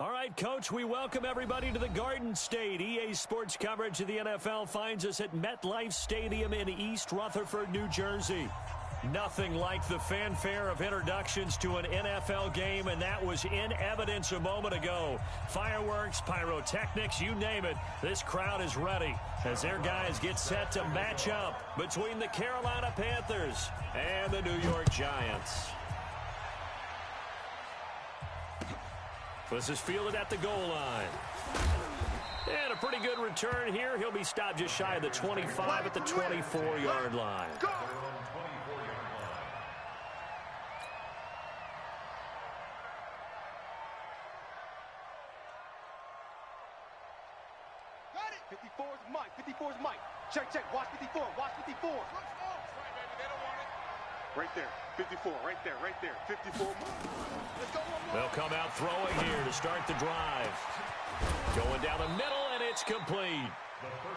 All right, Coach, we welcome everybody to the Garden State. EA Sports coverage of the NFL finds us at MetLife Stadium in East Rutherford, New Jersey. Nothing like the fanfare of introductions to an NFL game, and that was in evidence a moment ago. Fireworks, pyrotechnics, you name it. This crowd is ready as their guys get set to match up between the Carolina Panthers and the New York Giants. This is fielded at the goal line. And a pretty good return here. He'll be stopped just shy of the 25 at the 24-yard line. Got it. 54 is Mike. 54 is Mike. Check, check. Watch 54. Watch 54. Right there. 54. Right there. Right there. 54. They'll come out throwing here to start the drive. Going down the middle, and it's complete.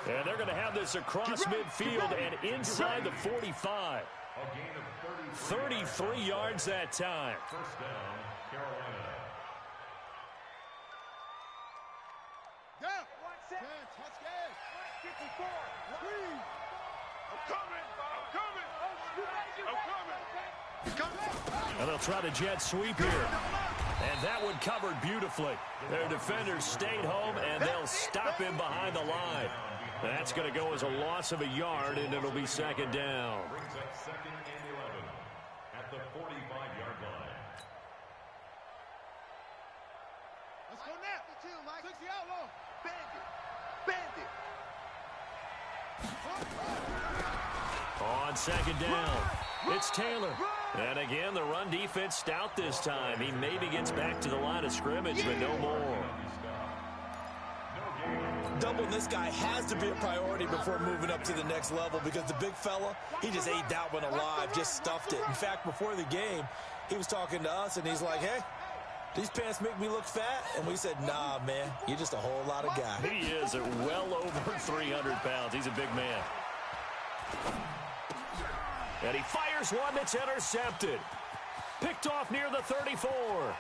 And they're going to have this across midfield and inside the 45. 33 yards that time. First down, Carolina. Yeah. Watch it. Touch gas. 54. I'm coming. And they'll try the jet sweep here. And that one covered beautifully. Their defenders stayed home, and they'll stop him behind the line. That's going to go as a loss of a yard, and it'll be second down. Brings up second and 11 at the 45-yard line. Let's go now. 60 outlaw. Bandit. On second down, it's Taylor. And again, the run defense stout this time. He maybe gets back to the line of scrimmage, but no more. Doubling this guy has to be a priority before moving up to the next level because the big fella, he just ate that one alive, just stuffed it. In fact, before the game, he was talking to us, and he's like, hey, these pants make me look fat? And we said, nah, man, you're just a whole lot of guy. He is at well over 300 pounds. He's a big man. And he fires one that's intercepted. Picked off near the 34.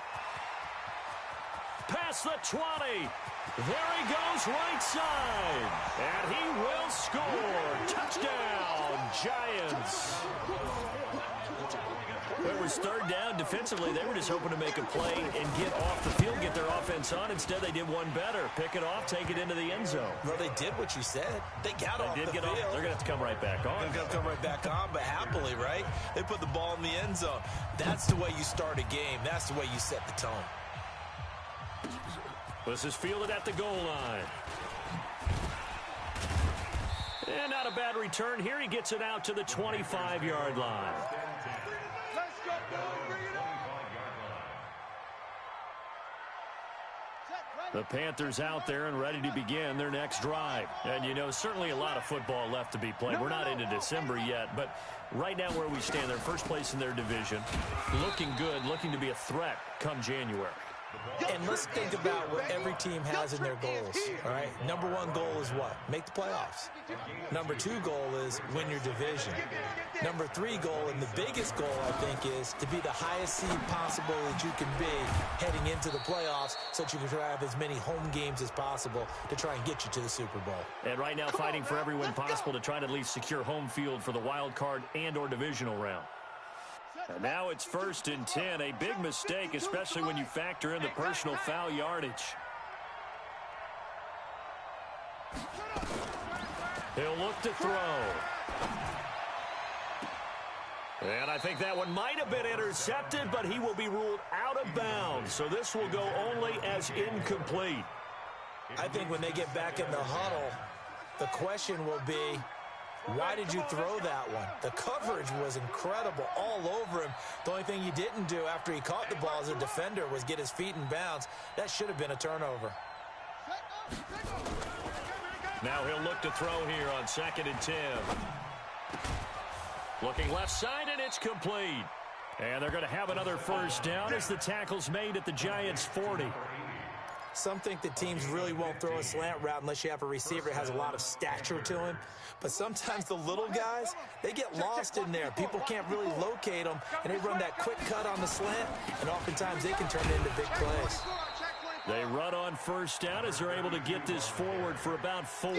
Past the 20. There he goes right side. And he will score. Touchdown, Giants. It was third down. Defensively, they were just hoping to make a play and get off the field, get their offense on. Instead, they did one better. Pick it off, take it into the end zone. Well, they did what you said. They got off the field. They're going to have to come right back on. They're going to come right back on, but happily, right? They put the ball in the end zone. That's the way you start a game. That's the way you set the tone. This is fielded at the goal line. And not a bad return here. He gets it out to the 25-yard line. Let's go, boy. Bring it up. The Panthers out there and ready to begin their next drive. And, you know, certainly a lot of football left to be played. We're not into December yet, but right now where we stand, they're first place in their division. Looking good, looking to be a threat come January. And let's think about what every team has in their goals, all right? Number one goal is what? Make the playoffs. Number two goal is win your division. Number three goal, and the biggest goal, I think, is to be the highest seed possible that you can be heading into the playoffs so that you can have as many home games as possible to try and get you to the Super Bowl. And right now fighting for every win possible to try to at least secure home field for the wild card and or divisional round. And now it's 1st and 10. A big mistake, especially when you factor in the personal foul yardage. He'll look to throw. And I think that one might have been intercepted, but he will be ruled out of bounds. So this will go only as incomplete. I think when they get back in the huddle, the question will be, why did you throw that one? The coverage was incredible all over him. The only thing he didn't do after he caught the ball as a defender was get his feet in bounds. That should have been a turnover. Now he'll look to throw here on 2nd and 10. Looking left side, and it's complete. And they're going to have another first down as the tackle's made at the Giants' 40. Some think that teams really won't throw a slant route unless you have a receiver that has a lot of stature to him. But sometimes the little guys, they get lost in there. People can't really locate them, and they run that quick cut on the slant, and oftentimes they can turn it into big plays. They run on first down as they're able to get this forward for about 4.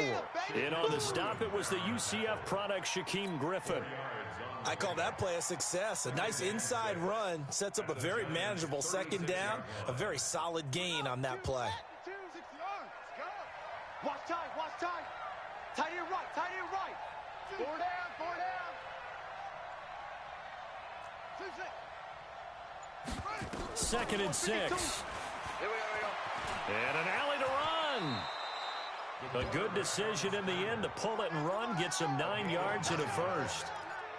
And on the stop, it was the UCF product, Shaquem Griffin. I call that play a success. A nice inside run sets up a very manageable second down. A very solid gain on that play. Watch time, watch time. Tight end right, tight end right. 4 down, 4 down. 2nd and 6. Here we go. And an alley to run. A good decision in the end to pull it and run. Gets him 9 yards and a first.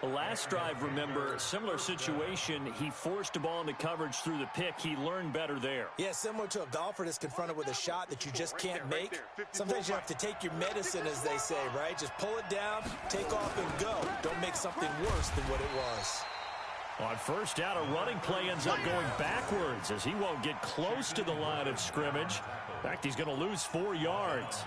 The last drive, remember, similar situation. He forced the ball into coverage through the pick. He learned better there. Yeah, similar to a golfer that's confronted with a shot that you just can't make. Sometimes you have to take your medicine, as they say, right? Just pull it down, take off, and go. Don't make something worse than what it was. On first down, a running play ends up going backwards as he won't get close to the line of scrimmage. In fact, he's going to lose 4 yards.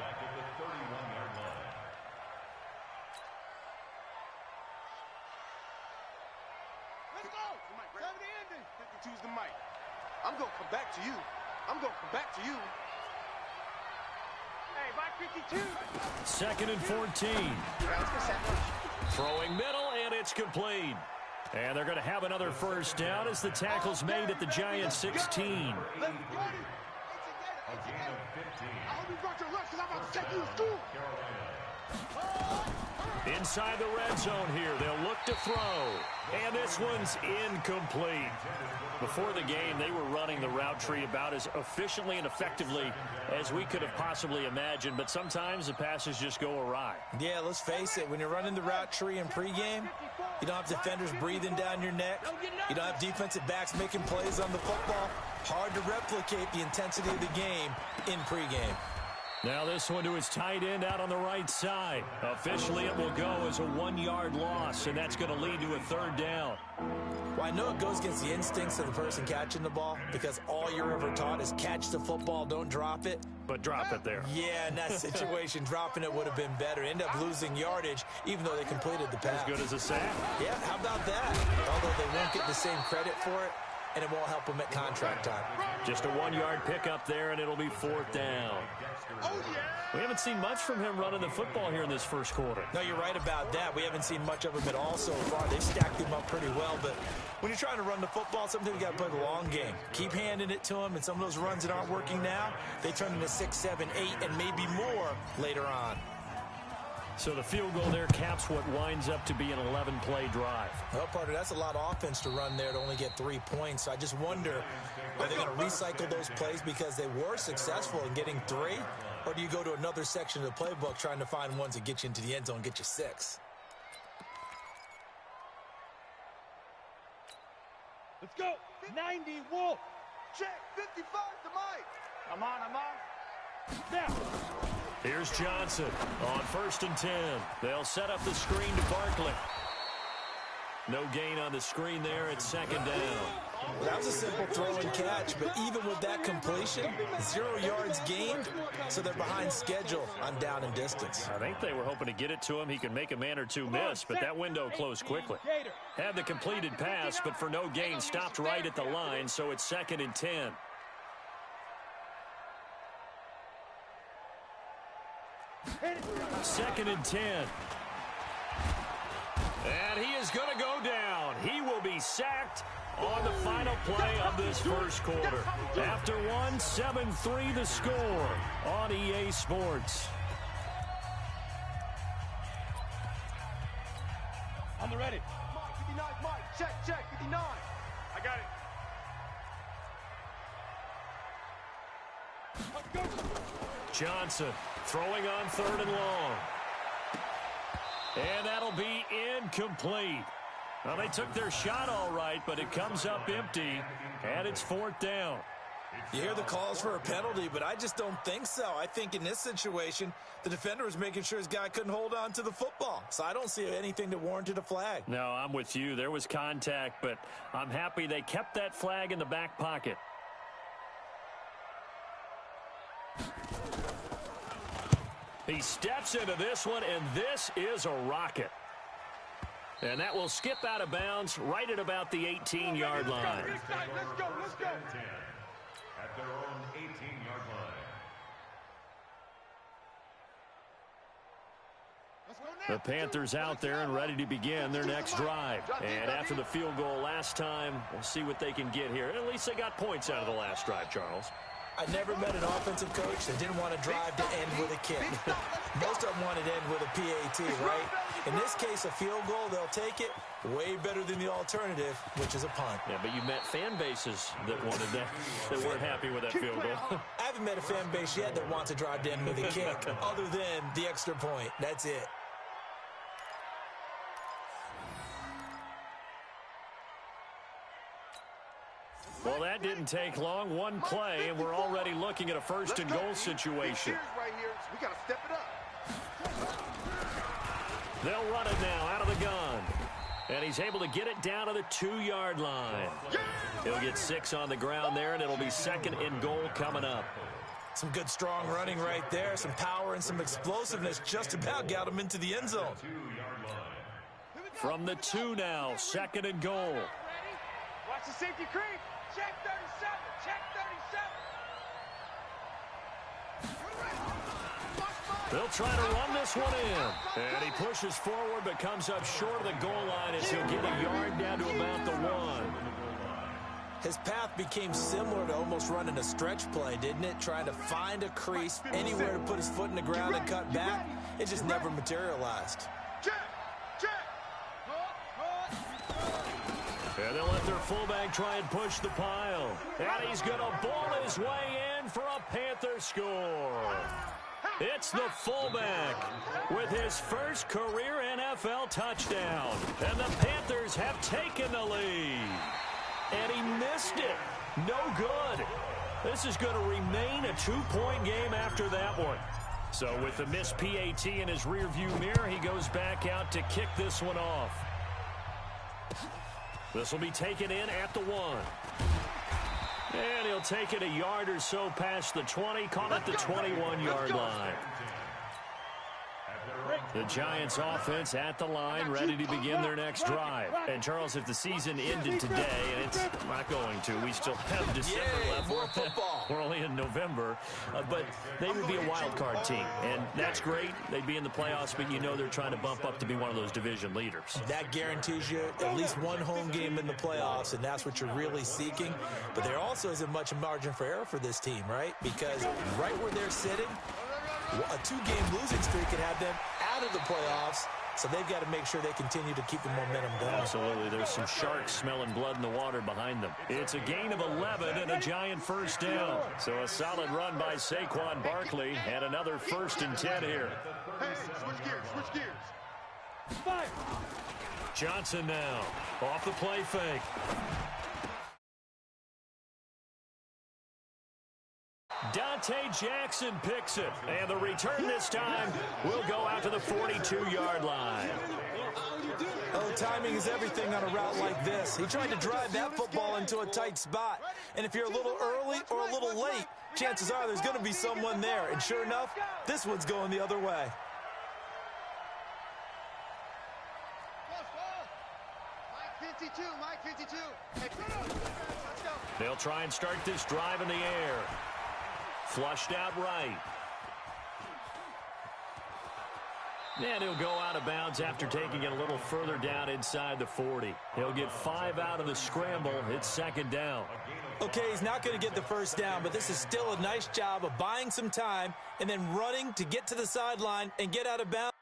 Choose the mic. I'm going to come back to you. I'm going to come back to you. Hey, by 52. 2nd and 14. Throwing middle, and it's complete. And they're going to have another first down as the tackle's made at the Giants' 16. Let's get it. I hope you brought your lunch because I'm about to take you to school. Inside the red zone here, they'll look to throw. And this one's incomplete. Before the game, they were running the route tree about as efficiently and effectively as we could have possibly imagined, but sometimes the passes just go awry. Yeah, let's face it, when you're running the route tree in pregame, you don't have defenders breathing down your neck. You don't have defensive backs making plays on the football. Hard to replicate the intensity of the game in pregame. Now this one to his tight end out on the right side. Officially, it will go as a 1-yard loss, and that's going to lead to a 3rd down. Well, I know it goes against the instincts of the person catching the ball because all you're ever taught is catch the football, don't drop it. But drop it there. Yeah, in that situation, dropping it would have been better. End up losing yardage, even though they completed the pass. As good as a sack. Yeah, how about that? Although they won't get the same credit for it, and it won't help them at contract time. Just a 1-yard pickup there, and it'll be 4th down. We haven't seen much from him running the football here in this first quarter. No, you're right about that. We haven't seen much of him at all so far. They've stacked him up pretty well, but when you're trying to run the football, sometimes you got to play the long game. Keep handing it to him, and some of those runs that aren't working now, they turn into 6, 7, 8, and maybe more later on. So the field goal there caps what winds up to be an 11-play drive. Well, partner, that's a lot of offense to run there to only get 3 points. So I just wonder, are they going to recycle those plays because they were successful in getting 3? Or do you go to another section of the playbook trying to find ones that get you into the end zone and get you 6? Let's go. 90 Wolf. Check. 55 to Mike. I'm on. Now. Here's Johnson on 1st and 10. They'll set up the screen to Barkley. No gain on the screen there at 2nd down. Well, that was a simple throw and catch, but even with that completion, 0 yards gained, so they're behind schedule on down and distance. I think they were hoping to get it to him. He could make a man or two miss, but that window closed quickly. Had the completed pass, but for no gain, stopped right at the line, so it's 2nd and 10. Second and 10. And he is going to go down. He will be sacked on the final play of this first quarter. After one, 7-3 the score on EA Sports. On the ready. Mike, 59, Mike. Check, 59. I got it. Let's go. Johnson throwing on 3rd and long. And that'll be incomplete. Well, they took their shot all right, but it comes up empty, and it's 4th down. You hear the calls for a penalty, but I just don't think so. I think in this situation, the defender was making sure his guy couldn't hold on to the football. So I don't see anything that warranted a flag. No, I'm with you. There was contact, but I'm happy they kept that flag in the back pocket. He steps into this one, and this is a rocket. And that will skip out of bounds right at about the 18-yard line. Let's go. At their own 18-yard The Panthers out there and ready to begin their next drive. And after the field goal last time, we'll see what they can get here. At least they got points out of the last drive, Charles. I never met an offensive coach that didn't want to drive to end with a kick. Most of them wanted to end with a PAT, right? In this case, a field goal, they'll take it. Way better than the alternative, which is a punt. Yeah, but you met fan bases that wanted that, that weren't happy with that field goal. I haven't met a fan base yet that wants to drive to end with a kick, other than the extra point. That's it. Well, that didn't take long. One play, and we're already looking at a first and goal situation. Right here. We got to step it up. They'll run it now out of the gun. And he's able to get it down to the 2-yard line. He'll get 6 on the ground there, and it'll be second and goal coming up. Some good, strong running right there. Some power and some explosiveness just about got him into the end zone. From the 2 now, second and goal. Watch the safety creep. Check 37. Check 37. They'll try to run this one in. And he pushes forward but comes up short of the goal line as he'll get a yard down to about the 1. His path became similar to almost running a stretch play, didn't it? Trying to find a crease, anywhere to put his foot in the ground and cut back. It just never materialized. And they'll let their fullback try and push the pile. And he's going to ball his way in for a Panther score. It's the fullback with his first career NFL touchdown. And the Panthers have taken the lead. And he missed it. No good. This is going to remain a 2-point game after that one. So with the missed PAT in his rearview mirror, he goes back out to kick this one off. This will be taken in at the 1. And he'll take it a yard or so past the 20, call it the 21-yard line. The Giants offense at the line, ready to begin their next drive. And, Charles, if the season ended today, and it's not going to, we still have December left. More football. We're only in November. But they would be a wild card team. And that's great. They'd be in the playoffs, but you know they're trying to bump up to be one of those division leaders. That guarantees you at least one home game in the playoffs, and that's what you're really seeking. But there also isn't much margin for error for this team, right? Because right where they're sitting, a 2-game losing streak could have them out of the playoffs, so they've got to make sure they continue to keep the momentum going. Absolutely. There's some sharks smelling blood in the water behind them. It's a gain of 11 and a Giant first down. So a solid run by Saquon Barkley and another 1st and 10 here. Hey, switch gears. Fire. Johnson now off the play fake. Dante Jackson picks it, and the return this time will go out to the 42-yard line. Oh, timing is everything on a route like this. He tried to drive that football into a tight spot, and if you're a little early or a little late, chances are there's going to be someone there, and sure enough, this one's going the other way. Mike 52. Hey, let's go. They'll try and start this drive in the air. Flushed out right. And he'll go out of bounds after taking it a little further down inside the 40. He'll get 5 out of the scramble. It's second down. Okay, he's not going to get the first down, but this is still a nice job of buying some time and then running to get to the sideline and get out of bounds.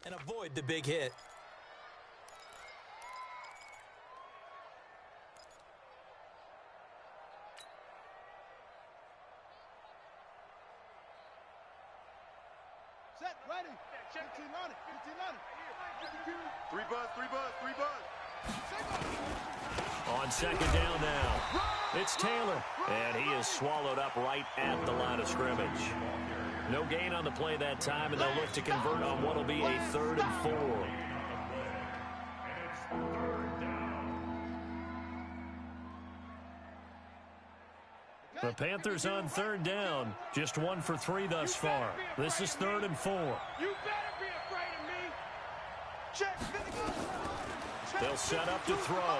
And avoid the big hit. Three buzz. On second down now, it's Taylor, and he is swallowed up right at the line of scrimmage. No gain on the play that time, and they'll look to convert on what will be a 3rd and 4. The Panthers on 3rd down, just 1 for 3 thus far. This is 3rd and 4. You better be afraid of me. Check. They'll set up to throw.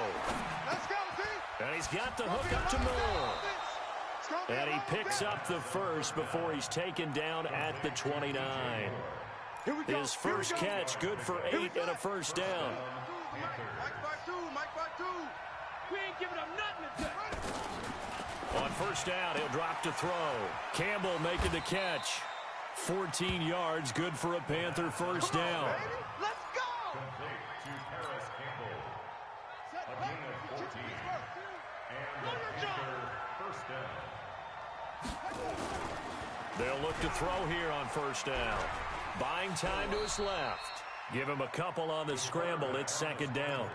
Let's go, D. And he's got the hook up to Moore. And he picks up the first before he's taken down at the 29. His first catch, good for 8 and a first down. Mike by two. We ain't giving up nothing today. On first down, he'll drop to throw. Campbell making the catch. 14 yards, good for a Panther first down. Let's go. Complete to Paris Campbell. A gain of 14. And the Panther first down. They'll look to throw here on first down. Buying time to his left. Give him a couple on the scramble. It's 2nd down.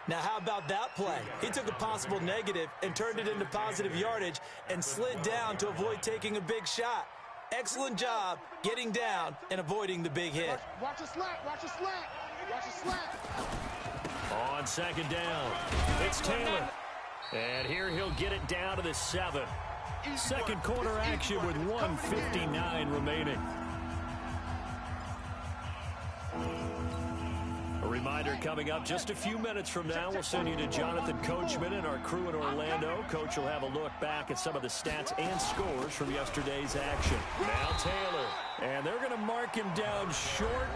Now, how about that play? He took a possible negative and turned it into positive yardage and slid down to avoid taking a big shot. Excellent job getting down and avoiding the big hit. Watch a slat. On 2nd down, it's Taylor. And here he'll get it down to the 7. Second quarter action with 1:59 remaining. A reminder coming up just a few minutes from now. We'll send you to Jonathan Coachman and our crew in Orlando. Coach will have a look back at some of the stats and scores from yesterday's action. Now Taylor. And they're going to mark him down short,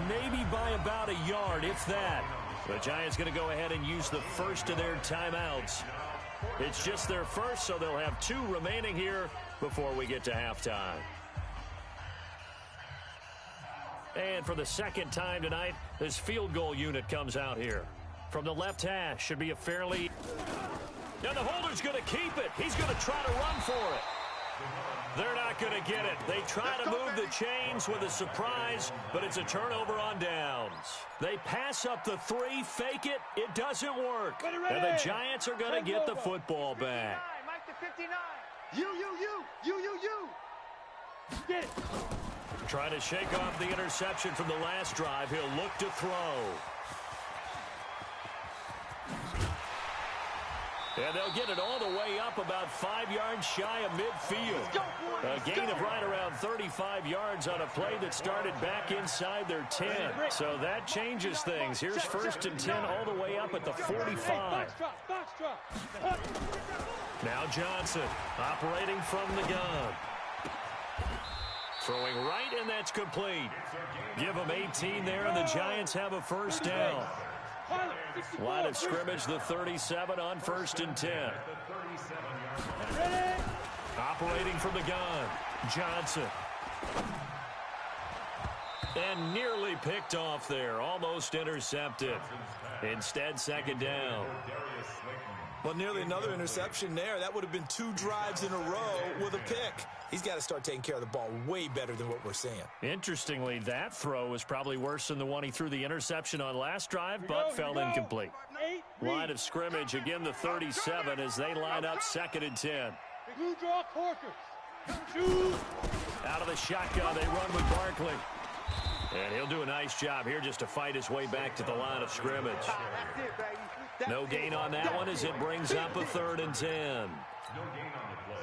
maybe by about a yard, if that. The Giants going to go ahead and use the first of their timeouts. It's just their first, so they'll have 2 remaining here before we get to halftime. And for the second time tonight, this field goal unit comes out here. From the left hash, should be a fairly... And the holder's going to keep it. He's going to try to run for it. They're not going to get it. They try to move the chains with a surprise, but it's a turnover on downs. They pass up the 3, fake it. It doesn't work. And the Giants are going to get the football back. Mike to 59. You. Get it. Trying to shake off the interception from the last drive. He'll look to throw. And they'll get it all the way up about 5 yards shy of midfield. A gain of right around 35 yards on a play that started back inside their 10. So that changes things. Here's 1st and 10 all the way up at the 45. Now Johnson operating from the gun. Throwing right, and that's complete. Give them 18 there, and the Giants have a first down. Line of scrimmage, the 37 on 1st and 10. Operating from the gun, Johnson. And nearly picked off there, almost intercepted. Instead, 2nd down. Well, nearly another interception there. That would have been 2 drives in a row with a pick. He's got to start taking care of the ball way better than what we're seeing. Interestingly, that throw was probably worse than the one he threw the interception on last drive, but fell incomplete. Line of scrimmage, again the 37 as they line up 2nd and 10. Out of the shotgun, they run with Barkley. And he'll do a nice job here just to fight his way back to the line of scrimmage. No gain on that one as it brings up a 3rd and 10.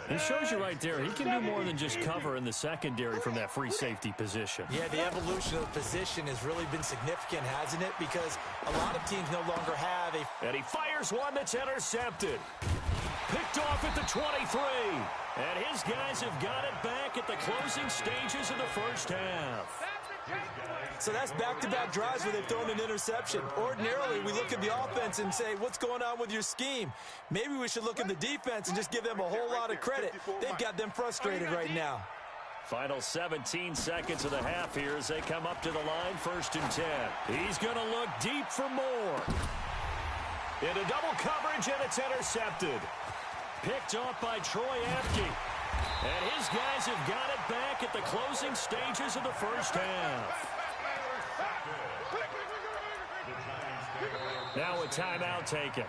It shows you right there, he can do more than just cover in the secondary from that free safety position. Yeah, the evolution of the position has really been significant, hasn't it? Because a lot of teams no longer have a... And he fires one that's intercepted. Picked off at the 23. And his guys have got it back at the closing stages of the first half. So that's back-to-back drives where they've thrown an interception. Ordinarily, we look at the offense and say, what's going on with your scheme? Maybe we should look at the defense and just give them a whole lot of credit. They've got them frustrated right now. Final 17 seconds of the half here as they come up to the line, 1st and 10. He's going to look deep for Moore. Into double coverage, and it's intercepted. Picked off by Troy Apke. And his guys have got it back at the closing stages of the first half. Now a timeout taken.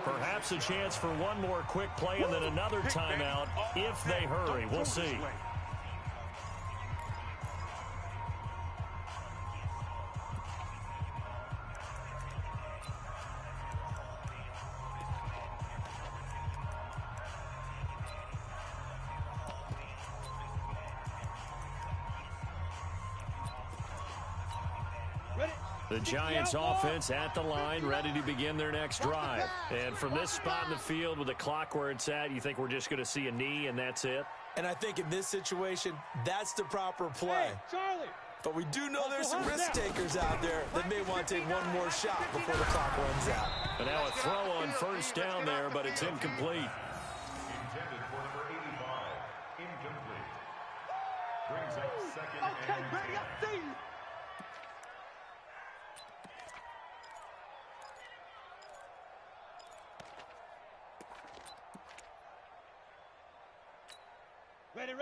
Perhaps a chance for one more quick play and then another timeout if they hurry. We'll see. The Giants offense at the line, ready to begin their next drive. And from this spot in the field with the clock where it's at, you think we're just going to see a knee and that's it? And I think in this situation, that's the proper play. But we do know there's some risk takers out there that may want to take one more shot before the clock runs out. And now a throw on first down there, but it's incomplete. Intended for number 85. Incomplete. Brings up second and 10. I see you.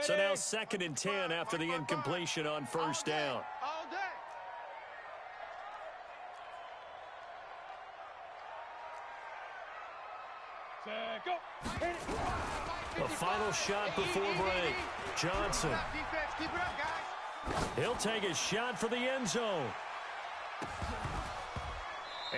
So now second and 10 after the incompletion on first down. All day. Set, go. The final shot before break. Johnson. Defense, keep it up, guys. He'll take a shot for the end zone.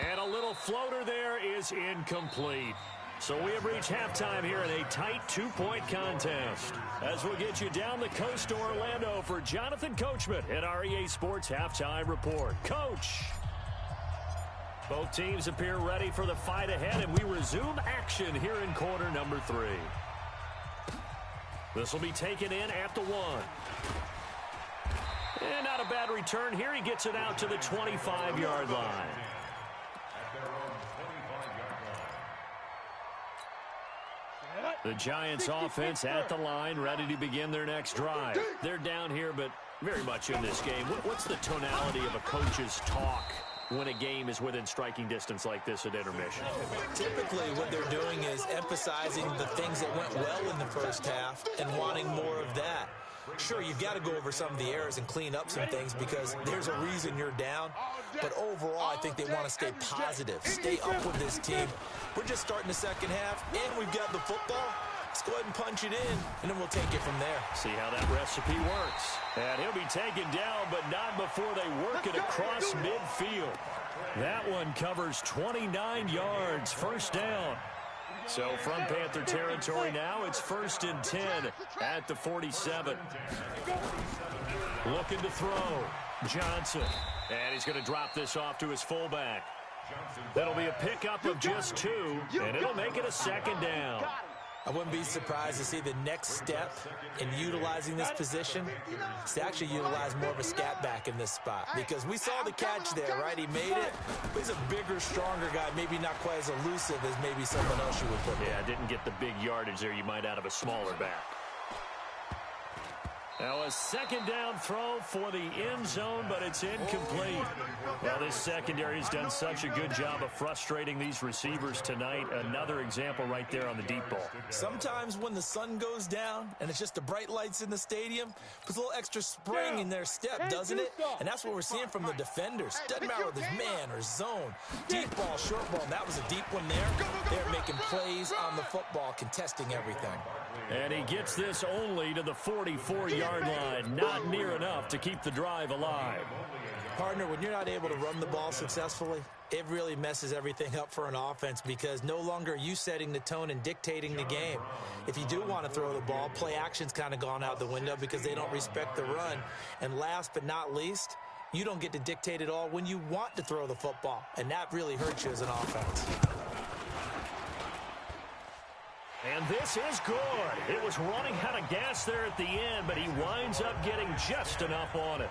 And a little floater there is incomplete. So we have reached halftime here in a tight two-point contest. As we'll get you down the coast to Orlando for Jonathan Coachman at our EA Sports Halftime Report. Coach! Both teams appear ready for the fight ahead, and we resume action here in quarter number 3. This will be taken in at the 1. And not a bad return here. He gets it out to the 25-yard line. The Giants offense at the line, ready to begin their next drive. They're down here, but very much in this game. What's the tonality of a coach's talk when a game is within striking distance like this at intermission? Typically, what they're doing is emphasizing the things that went well in the first half and wanting more of that. Sure, you've got to go over some of the errors and clean up some things because there's a reason you're down. But overall, I think they want to stay positive, stay up with this team. We're just starting the second half, and we've got the football. Let's go ahead and punch it in, and then we'll take it from there. See how that recipe works. And he'll be taken down, but not before they work it across midfield. That one covers 29 yards, first down. So from Panther territory now, it's 1st and 10 at the 47. Looking to throw. Johnson. And he's going to drop this off to his fullback. That'll be a pickup of just 2, and it'll make it a second down. I wouldn't be surprised to see the next step in utilizing this position is to actually utilize more of a scat back in this spot. Because we saw the catch there, right? He made it, but he's a bigger, stronger guy, maybe not quite as elusive as maybe someone else you would put there. Yeah, didn't get the big yardage there you might out of a smaller back. Now a second down throw for the end zone, but it's incomplete. Well, this secondary has done such a good job of frustrating these receivers tonight. Another example right there on the deep ball. Sometimes when the sun goes down and it's just the bright lights in the stadium, puts a little extra spring in their step, doesn't it? And that's what we're seeing from the defenders. Doesn't matter whether it's man or zone. Deep ball, short ball, that was a deep one there. They're making plays on the football, contesting everything. And he gets this only to the 44-yard line. Not near enough to keep the drive alive. Partner, when you're not able to run the ball successfully, it really messes everything up for an offense because no longer are you setting the tone and dictating the game. If you do want to throw the ball, play action's kind of gone out the window because they don't respect the run. And last but not least, you don't get to dictate it all when you want to throw the football. And that really hurts you as an offense. And this is good. It was running out of gas there at the end, but he winds up getting just enough on it.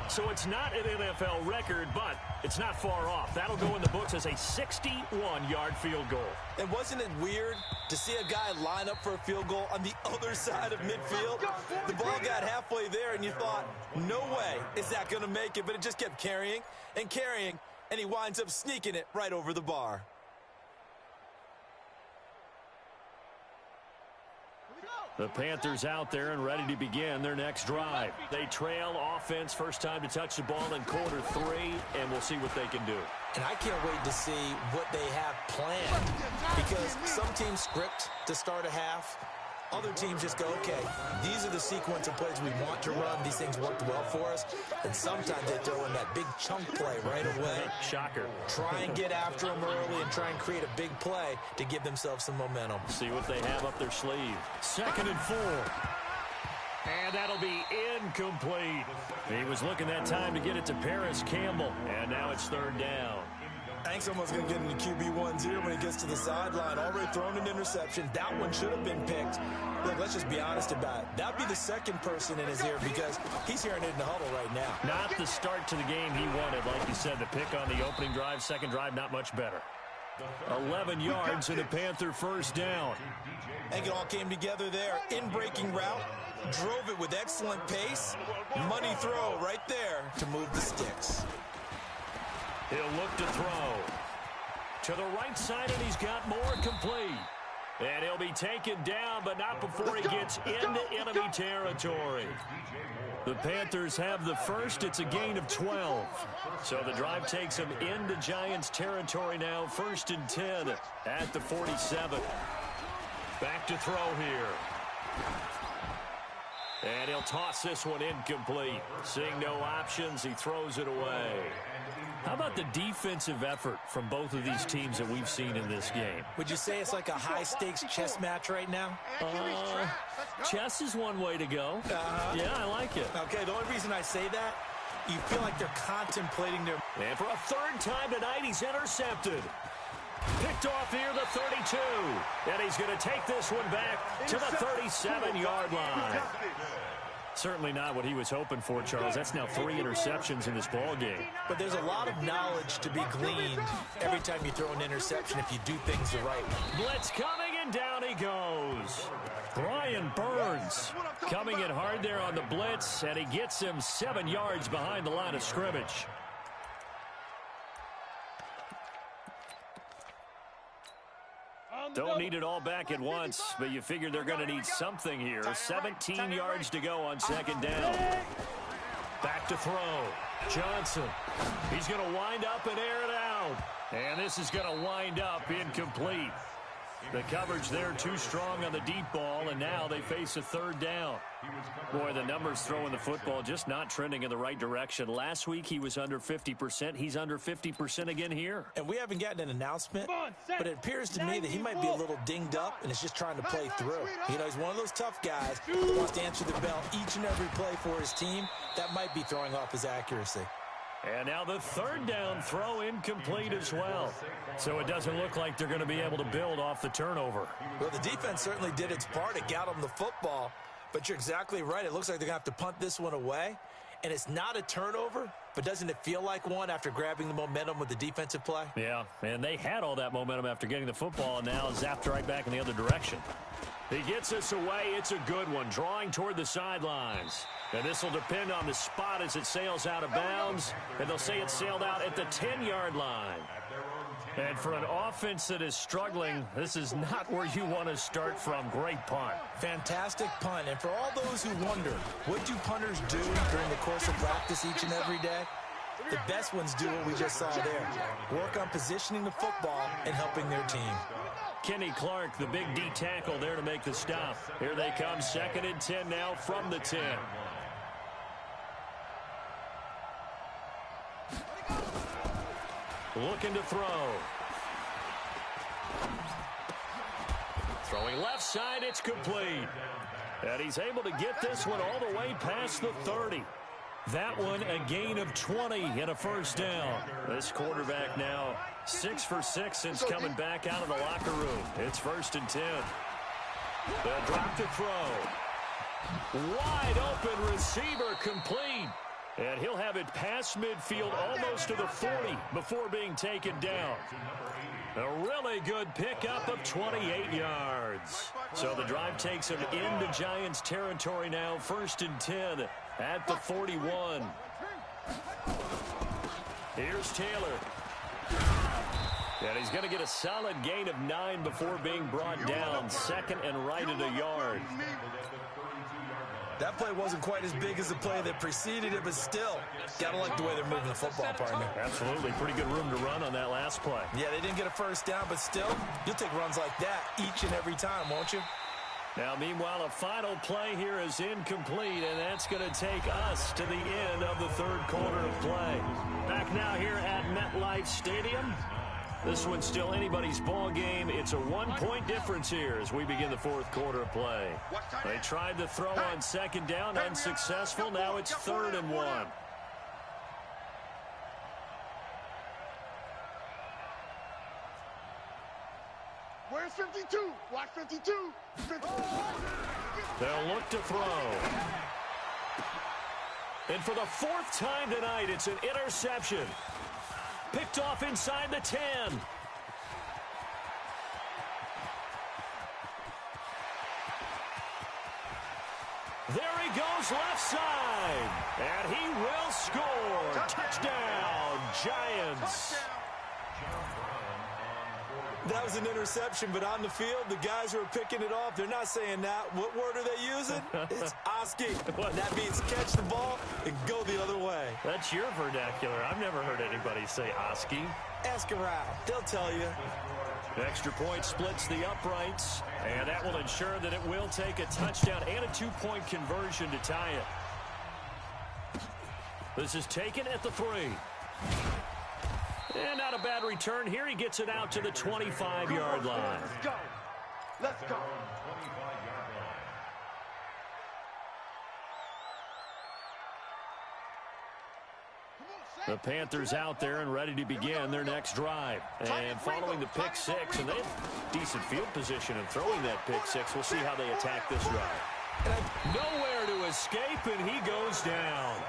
So it's not an NFL record, but it's not far off. That'll go in the books as a 61-yard field goal. And wasn't it weird to see a guy line up for a field goal on the other side of midfield? The ball got halfway there, and you thought, no way is that going to make it, but it just kept carrying and carrying, and he winds up sneaking it right over the bar. The Panthers out there and ready to begin their next drive. They trail offense, first time to touch the ball in quarter 3, and we'll see what they can do. And I can't wait to see what they have planned, because some teams script to start a half. Other teams just go, okay, these are the sequence of plays we want to run. These things worked well for us. And sometimes they throw in that big chunk play right away. Shocker. Try and get after them early and try and create a big play to give themselves some momentum. See what they have up their sleeve. 2nd and 4. And that'll be incomplete. He was looking that time to get it to Paris Campbell. And now it's 3rd down. Hank's almost going to get into QB1-0 when he gets to the sideline. Already thrown an interception. That one should have been picked. Look, let's just be honest about it. That'd be the second person in his ear because he's hearing it in the huddle right now. Not the start to the game he wanted. Like you said, the pick on the opening drive, second drive, not much better. 11 yards and a Panther first down. I think it all came together there. In-breaking route. Drove it with excellent pace. Money throw right there to move the sticks. He'll look to throw. To the right side, and he's got more complete. And he'll be taken down, but not before he gets into enemy territory. The Panthers have the first. It's a gain of 12. So the drive takes him into Giants territory now. 1st and 10 at the 47. Back to throw here. And he'll toss this one incomplete. Seeing no options, he throws it away. How about the defensive effort from both of these teams that we've seen in this game? Would you say it's like a high-stakes chess match right now? Chess is one way to go. Yeah, I like it. Okay, the only reason I say that, you feel like they're contemplating their... And for a 3rd time tonight, he's intercepted. Picked off here, the 32. And he's going to take this one back to the 37-yard line. Certainly not what he was hoping for, Charles. That's now 3 interceptions in this ball game. But there's a lot of knowledge to be gleaned every time you throw an interception if you do things the right way. Blitz coming, and down he goes. Brian Burns coming in hard there on the blitz, and he gets him 7 yards behind the line of scrimmage. Don't need it all back at once, but you figure they're going to need something here. 17 yards to go on 2nd down. Back to throw. Johnson. He's going to wind up and air it out. And this is going to wind up incomplete. The coverage there too strong on the deep ball, and now they face a 3rd down. Boy, the numbers throwing the football just not trending in the right direction. Last week he was under 50%. He's under 50% again here. And we haven't gotten an announcement, but it appears to me that he might be a little dinged up and is just trying to play through. You know, he's one of those tough guys who wants to answer the bell each and every play for his team. That might be throwing off his accuracy. And now the 3rd down throw incomplete as well. So it doesn't look like they're going to be able to build off the turnover. Well, the defense certainly did its part. It got them the football. But you're exactly right. It looks like they're going to have to punt this one away. And it's not a turnover, but doesn't it feel like one after grabbing the momentum with the defensive play? Yeah, and they had all that momentum after getting the football, and now zapped right back in the other direction. He gets us away. It's a good one, drawing toward the sidelines. And this will depend on the spot as it sails out of bounds. And they'll say it sailed out at the 10-yard line. And for an offense that is struggling, this is not where you want to start from. Great punt. Fantastic punt. And for all those who wonder, what do punters do during the course of practice each and every day? The best ones do what we just saw there. Work on positioning the football and helping their team. Kenny Clark, the big D tackle there to make the stop. Here they come, 2nd and 10 now from the 10. Looking to throw. Throwing left side, it's complete. And he's able to get this one all the way past the 30. That one a gain of 20 and a first down. This quarterback now 6 for 6 since coming back out of the locker room. It's 1st and 10. The drop to throw. Wide open receiver complete. And he'll have it past midfield almost to the 40 before being taken down. A really good pickup of 28 yards. So the drive takes him into Giants territory now. 1st and 10 at the 41. Here's Taylor. And he's going to get a solid gain of 9 before being brought down. Second and right at a yard. That play wasn't quite as big as the play that preceded it, but still, gotta like the way they're moving the football, partner. Absolutely. Pretty good room to run on that last play. Yeah, they didn't get a first down, but still, you'll take runs like that each and every time, won't you? Now, meanwhile, a final play here is incomplete, and that's going to take us to the end of the third quarter of play. Back now here at MetLife Stadium. This one's still anybody's ball game. It's a 1-point difference here as we begin the fourth quarter of play. They tried to throw on second down, unsuccessful. Now it's 3rd and 1. Where's 52? Watch 52. 52. They'll look to throw. And for the 4th time tonight, it's an interception. Picked off inside the 10. There he goes left side. And he will score. Touchdown, Giants. That was an interception, but on the field, the guys who are picking it off, they're not saying that. What word are they using? It's Oski. That means catch the ball and go the other way. That's your vernacular. I've never heard anybody say Oski. Ask around. They'll tell you. Extra point splits the uprights, and that will ensure that it will take a touchdown and a 2-point conversion to tie it. This is taken at the 3. And not a bad return here. He gets it out to the 25-yard line. Let's go. Let's go. The Panthers out there and ready to begin their next drive. And following the pick 6, and they have decent field position in throwing that pick 6. We'll see how they attack this drive. Nowhere to escape, and he goes down.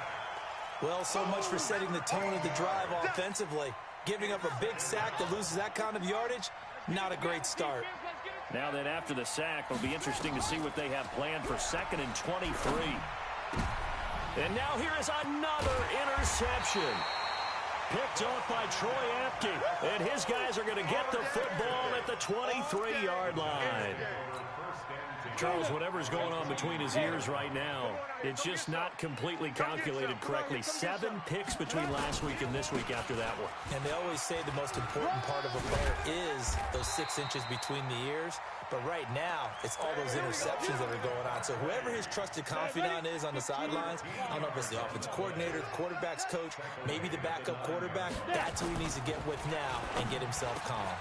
Well, so much for setting the tone of the drive offensively. Giving up a big sack that loses that kind of yardage, not a great start. Now then, after the sack, it'll be interesting to see what they have planned for 2nd and 23. And now here is another interception. Picked off by Troy Apke. And his guys are going to get the football at the 23-yard line. Charles, whatever's going on between his ears right now, it's just not completely calculated correctly. 7 picks between last week and this week after that one. And they always say the most important part of a player is those 6 inches between the ears. But right now, it's all those interceptions that are going on. So whoever his trusted confidant is on the sidelines, I don't know if it's the offensive coordinator, the quarterback's coach, maybe the backup quarterback, that's who he needs to get with now and get himself calm.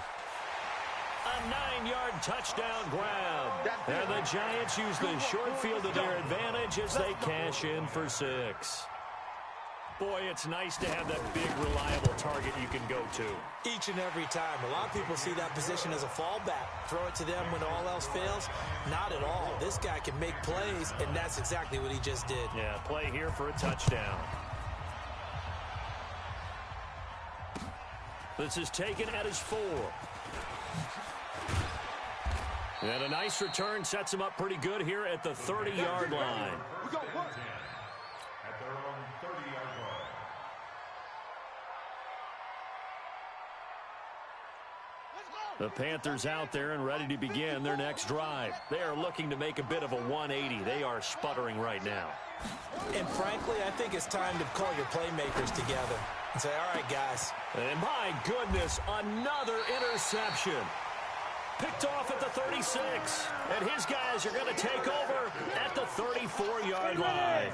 A 9-yard touchdown grab. And the Giants use the short field to their advantage as they cash in for 6. Boy, it's nice to have that big, reliable target you can go to. Each and every time. A lot of people see that position as a fallback. Throw it to them when all else fails. Not at all. This guy can make plays, and that's exactly what he just did. Yeah, play here for a touchdown. This is taken at his 4. And a nice return sets him up pretty good here at the 30-yard line. At their own 30-yard line. The Panthers out there and ready to begin their next drive. They are looking to make a bit of a 180. They are sputtering right now. And frankly, I think it's time to call your playmakers together and say, all right, guys. And my goodness, another interception. Picked off at the 36. And his guys are going to take over at the 34-yard line.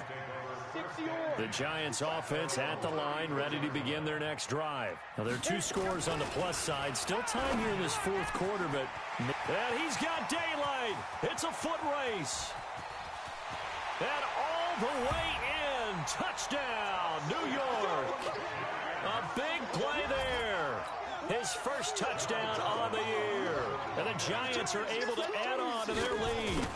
The Giants offense at the line, ready to begin their next drive. Now, there are 2 scores on the plus side. Still time here in this fourth quarter, but and he's got daylight. It's a foot race. And all the way in. Touchdown, New York. A big play there. His first touchdown on the year. And the Giants are able to add on to their lead.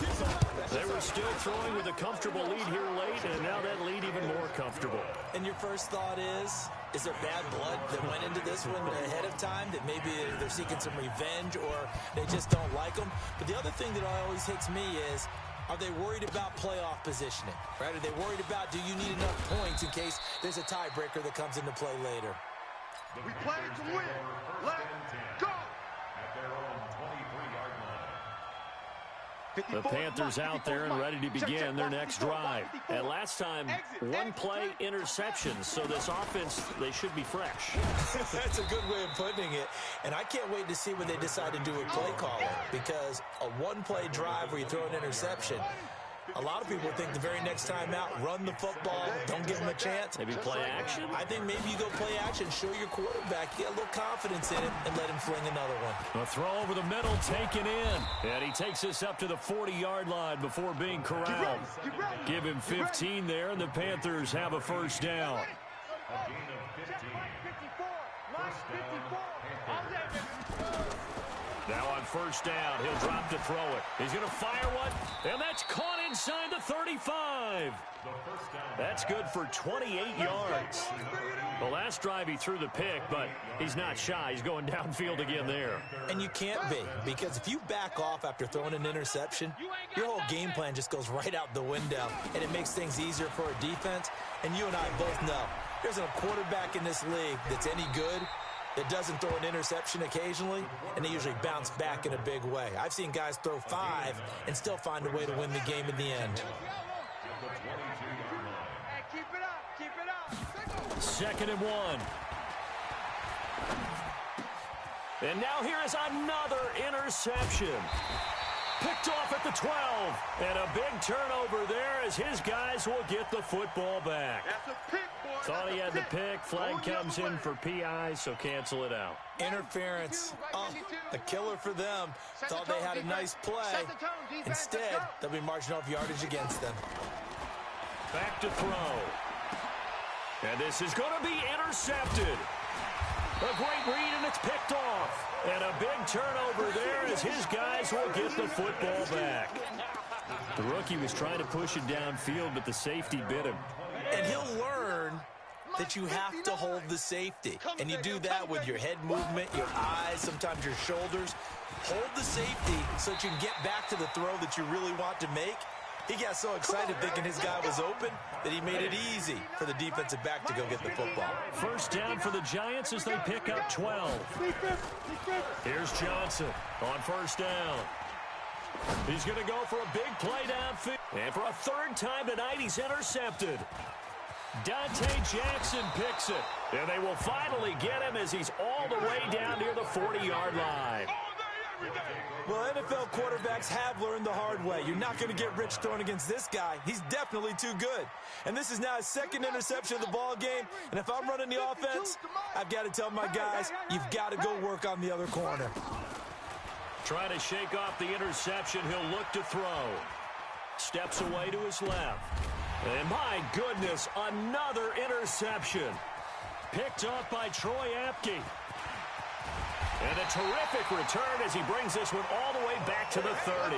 They were still throwing with a comfortable lead here late, and now that lead even more comfortable. And your first thought is there bad blood that went into this one ahead of time, that maybe they're seeking some revenge or they just don't like them? But the other thing that always hits me is, are they worried about playoff positioning? Right? Are they worried about, do you need enough points in case there's a tiebreaker that comes into play later? We play to win. Let's go. The Panthers out there and ready to begin their next drive. And last time, one play interception. So this offense, they should be fresh. That's a good way of putting it. And I can't wait to see what they decide to do with play calling. Because a one-play drive where you throw an interception, a lot of people think the very next time out, run the football, don't give them a chance. Maybe play action? I think maybe you go play action, show your quarterback, get a little confidence in him, and let him fling another one. A throw over the middle, taken in. And he takes us up to the 40-yard line before being corralled. Give him 15 there, and the Panthers have a first down. A gain of 15. First down, Panthers. Now on first down, he'll drop to throw it. He's going to fire one, and that's caught inside the 35. That's good for 28 yards. The last drive he threw the pick, but he's not shy. He's going downfield again there. And you can't be, because if you back off after throwing an interception, your whole game plan just goes right out the window, and it makes things easier for a defense. And you and I both know there's a quarterback in this league that's any good that doesn't throw an interception occasionally, and they usually bounce back in a big way. I've seen guys throw 5 and still find a way to win the game in the end. Keep it up, keep it up. 2nd and 1. And now here is another interception. Picked off at the 12. And a big turnover there as his guys will get the football back. That's a pick, boy. Thought he had the pick. Flag comes in for PI, so cancel it out. Interference. Oh, a killer for them. Thought they had a nice play. Instead, they'll be marching off yardage against them. Back to throw. And this is going to be intercepted. A great read, and it's picked off. And a big turnover there as his guys will get the football back. The rookie was trying to push it downfield, but the safety bit him. And he'll learn that you have to hold the safety. And you do that with your head movement, your eyes, sometimes your shoulders. Hold the safety so that you can get back to the throw that you really want to make. He got so excited thinking his guy was open that he made it easy for the defensive back to go get the football. First down for the Giants as they pick up 12. Here's Johnson on first down. He's going to go for a big play downfield. And for a 3rd time tonight, he's intercepted. Dante Jackson picks it. And they will finally get him as he's all the way down near the 40-yard line. Well, NFL quarterbacks have learned the hard way. You're not going to get rich throwing against this guy. He's definitely too good. And this is now his 2nd interception of the ball game. And if I'm running the offense, I've got to tell my guys, you've got to go work on the other corner. Trying to shake off the interception. He'll look to throw. Steps away to his left. And my goodness, another interception. Picked off by Troy Apke. And a terrific return as he brings this one all the way back to the 30.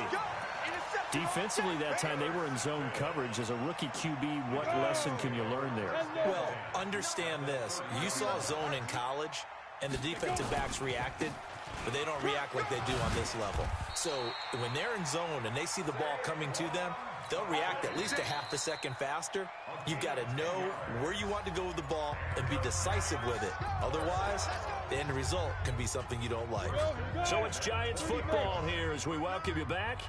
Defensively that time, they were in zone coverage. As a rookie QB, what lesson can you learn there? Well, understand this. You saw zone in college, and the defensive backs reacted, but they don't react like they do on this level. So when they're in zone and they see the ball coming to them, they'll react at least a half a second faster. You've got to know where you want to go with the ball and be decisive with it. Otherwise, the end result can be something you don't like. So it's Giants football here as we welcome you back.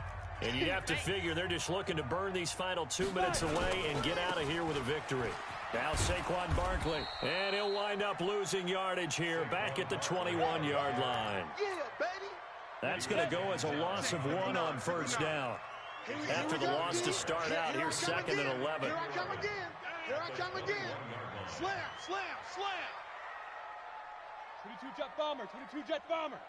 And you have to figure they're just looking to burn these final 2 minutes away and get out of here with a victory. Now Saquon Barkley, and he'll wind up losing yardage here back at the 21-yard line. That's going to go as a loss of 1 on first down. After the loss to start out, here's 2nd and 11. Here I come again. Here I come again. Slam, slam, slam. 22 jet bomber, 22 jet bomber.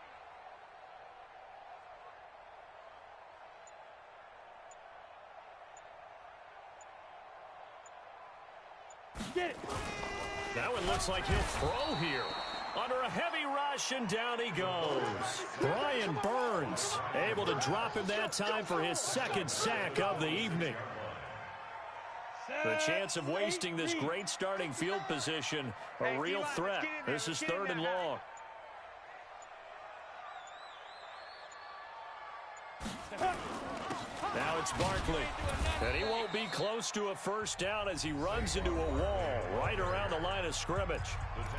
Get it. That one looks like he'll throw here. Under a heavy rush, and down he goes. Brian Burns able to drop him that time for his 2nd sack of the evening. The chance of wasting this great starting field position, a real threat. This is 3rd and long. Now it's Barkley, and he won't be close to a first down as he runs into a wall right around the line of scrimmage.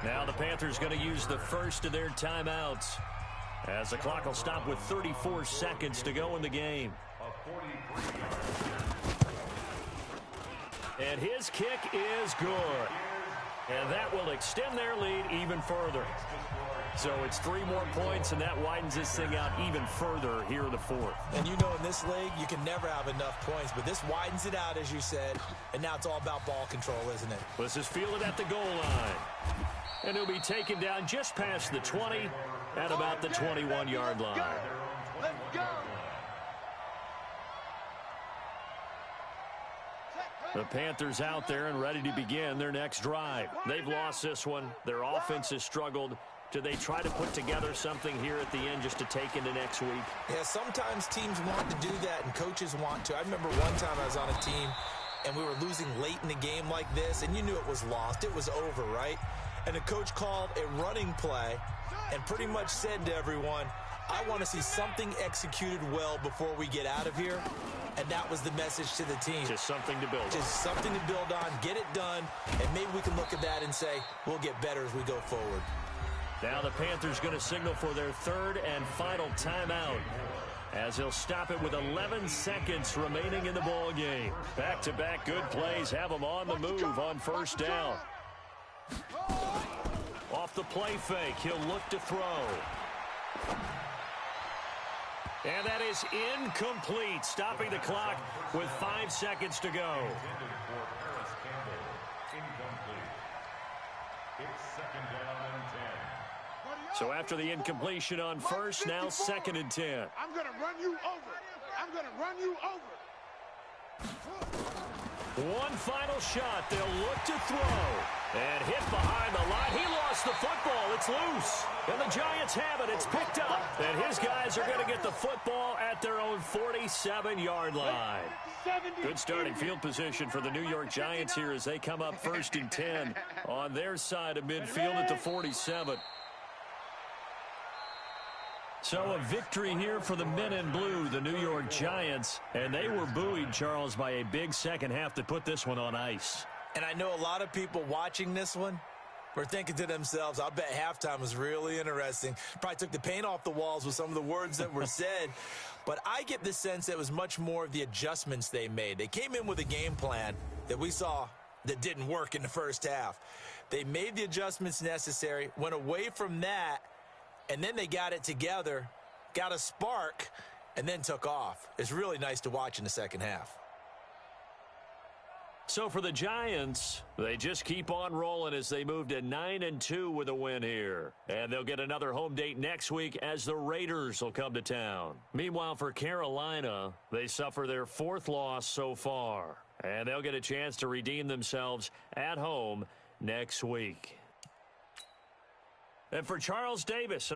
Now the Panthers going to use the first of their timeouts as the clock will stop with 34 seconds to go in the game. 43 yards. And his kick is good. And that will extend their lead even further. So it's 3 more points, and that widens this thing out even further here in the fourth. And you know in this league, you can never have enough points, but this widens it out, as you said, and now it's all about ball control, isn't it? Let's just feel it at the goal line. And he'll be taken down just past the 20 at about the 21-yard line. Let's go. The Panthers out there and ready to begin their next drive. They've lost this one. Their offense has struggled. Do they try to put together something here at the end just to take into next week? Yeah, sometimes teams want to do that and coaches want to. I remember one time I was on a team and we were losing late in the game like this, and you knew it was lost. It was over, right? And the coach called a running play and pretty much said to everyone, I want to see something executed well before we get out of here. And that was the message to the team. Just something to build on. Just something to build on, get it done, and maybe we can look at that and say, we'll get better as we go forward. Now the Panthers going to signal for their 3rd and final timeout, as he'll stop it with 11 seconds remaining in the ball game. Back-to-back good plays have them on the move on first down. Off the play fake, he'll look to throw. And that is incomplete, stopping the clock with 5 seconds to go. Intended for Paris Campbell. Incomplete. It's 2nd down and 10. So after the incompletion on first, now 2nd and 10. I'm going to run you over. I'm going to run you over. One final shot. They'll look to throw. And hit behind the line. He lost the football. It's loose. And the Giants have it. It's picked up. And his guys are going to get the football at their own 47-yard line. Good starting field position for the New York Giants here as they come up 1st and 10 on their side of midfield at the 47. So a victory here for the men in blue, the New York Giants. And they were buoyed, Charles, by a big second half to put this one on ice. And I know a lot of people watching this one were thinking to themselves, I bet halftime was really interesting. Probably took the paint off the walls with some of the words that were said. But I get the sense that it was much more of the adjustments they made. They came in with a game plan that we saw that didn't work in the first half. They made the adjustments necessary, went away from that, and then they got it together, got a spark, and then took off. It's really nice to watch in the second half. So for the Giants, they just keep on rolling as they move to 9-2 with a win here. And they'll get another home date next week as the Raiders will come to town. Meanwhile, for Carolina, they suffer their 4th loss so far. And they'll get a chance to redeem themselves at home next week. And for Charles Davis.